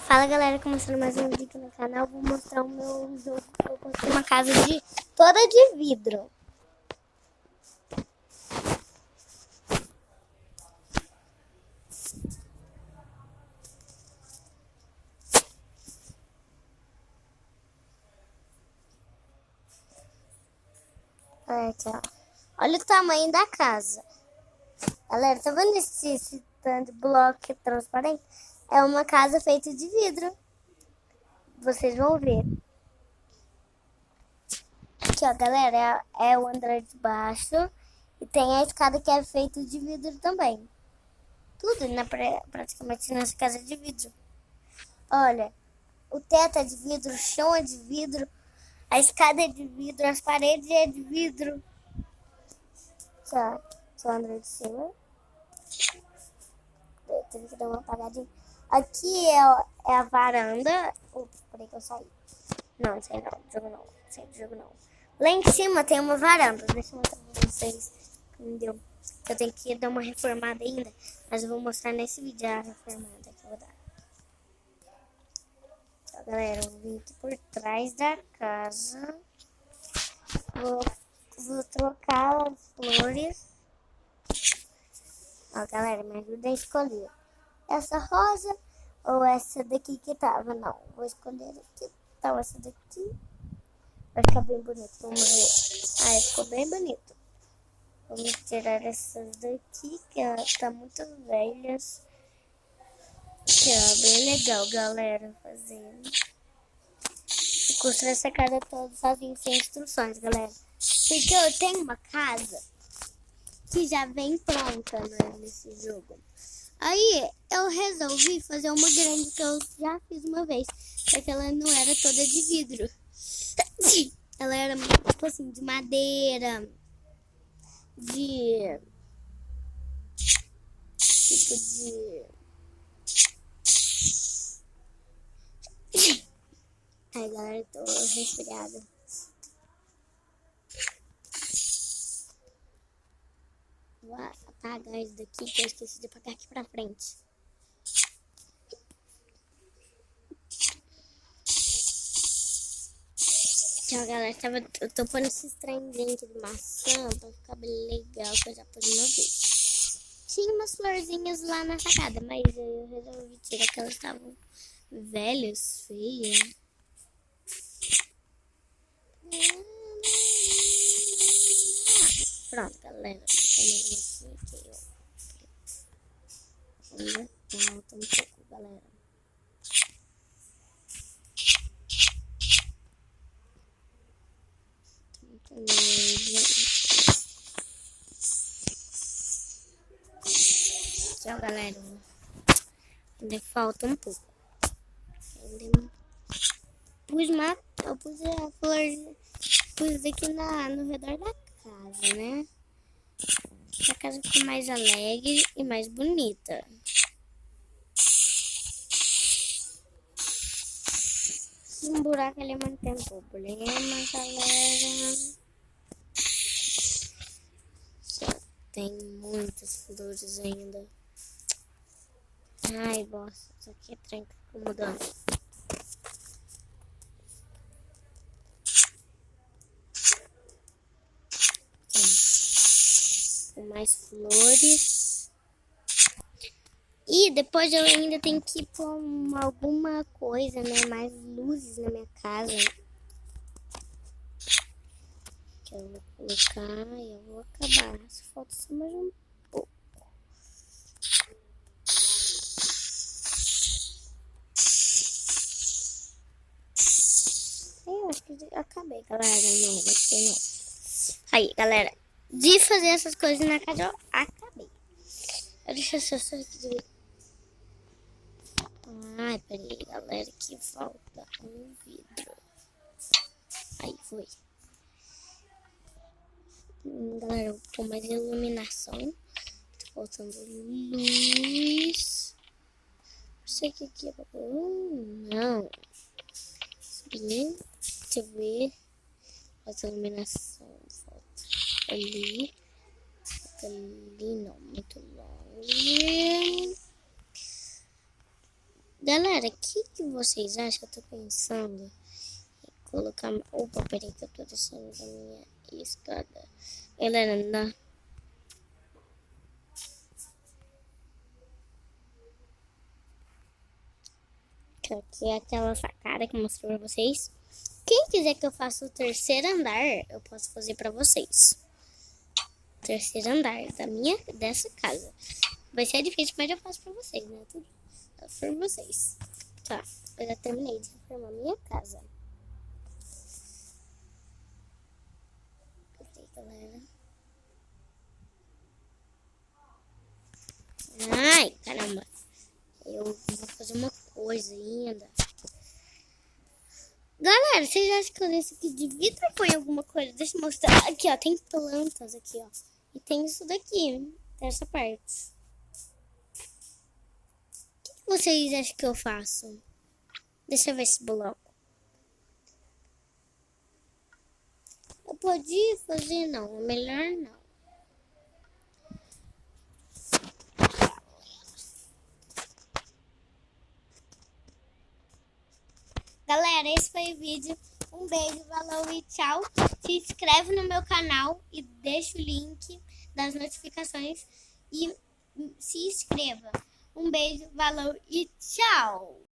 Fala galera, começando mais um vídeo aqui no canal. Vou mostrar o meu jogo. Eu construí uma casa toda de vidro. Olha aqui, ó. Olha o tamanho da casa. Galera, tá vendo esse tanto de bloco transparente? É uma casa feita de vidro. Vocês vão ver. Aqui, ó, galera, é o andar de baixo. E tem a escada que é feita de vidro também. Tudo, praticamente nessa casa é de vidro. Olha, o teto é de vidro, o chão é de vidro, a escada é de vidro, as paredes é de vidro. Só andar de cima. Tive que dar uma apagadinha. Aqui é a varanda. Ops, peraí que eu saí. Não, sei não, jogo não. Sei do jogo não. Lá em cima tem uma varanda. Deixa eu mostrar pra vocês. Entendeu? Eu tenho que dar uma reformada ainda. Mas eu vou mostrar nesse vídeo a reformada que eu vou dar. Então, galera, eu vim aqui por trás da casa. Vou trocar as flores. Ó, galera, me ajuda a escolher. Essa rosa ou essa daqui que tava? Não, vou escolher aqui. Então, essa daqui vai ficar bem bonito. Vamos ver. Ah, ficou bem bonito. Vamos tirar essas daqui, que tá muito velhas. Aqui, ó, bem legal, galera, fazendo. Eu construí essa casa toda sozinho, sem instruções, galera. Porque eu tenho uma casa que já vem pronta, né, nesse jogo. Aí eu resolvi fazer uma grande que eu já fiz uma vez. Só que ela não era toda de vidro. Ela era tipo assim, de madeira. Ai galera, eu tô resfriada. Vou apagar isso daqui que eu esqueci de apagar aqui pra frente. Tchau, galera. Eu tô pondo esses trenzinhos aqui de maçã pra ficar bem legal, que eu já pus uma vez. Tinha umas florzinhas lá na sacada, mas eu resolvi tirar que elas estavam velhas, feias. Pronto, galera. Ainda falta um pouco, galera. Tchau, galera. Ainda falta um pouco. Eu pus a flor, pus aqui no redor da casa, né? A casa fica mais alegre e mais bonita. Um buraco ali não tem problema, galera. Só tem muitas flores ainda. Ai, bosta, isso aqui é trem que ficou mudando. Com mais flores. E depois eu ainda tenho que pôr alguma coisa, né? Mais luzes na minha casa. Que eu vou colocar e eu vou acabar. Só falta só mais um pouco. Eu acho que acabei, galera. Não, você não. Aí, galera. De fazer essas coisas na casa, eu acabei. Deixa eu só aqui. Ai, peraí, galera, que falta um vidro. Aí, foi. Galera, eu vou pôr mais iluminação. Tá faltando luz. Não sei o que é. Não. Subir. Deixa eu ver. Falta iluminação. Falta ali. Falta ali, não. Muito longe. Galera, o que vocês acham? Eu tô pensando em colocar... Opa, peraí que eu tô descendo da minha escada. Galera, não. Aqui é aquela sacada que eu mostrei pra vocês. Quem quiser que eu faça o terceiro andar, eu posso fazer pra vocês. Terceiro andar dessa casa. Vai ser difícil, mas eu faço pra vocês, né? Tudo por vocês. Tá, eu já terminei de reformar minha casa. Peraí, galera. Ai, caramba. Eu vou fazer uma coisa ainda. Galera, vocês acham que eu desse aqui de vidro põe alguma coisa? Deixa eu mostrar. Aqui, ó, tem plantas aqui, ó. E tem isso daqui, dessa parte. O que vocês acham que eu faço? Deixa eu ver esse bloco. Eu podia fazer, não. É melhor não. Galera, esse foi o vídeo. Um beijo, valeu e tchau. Se inscreve no meu canal e deixa o link das notificações. E se inscreva. Um beijo, valeu e tchau.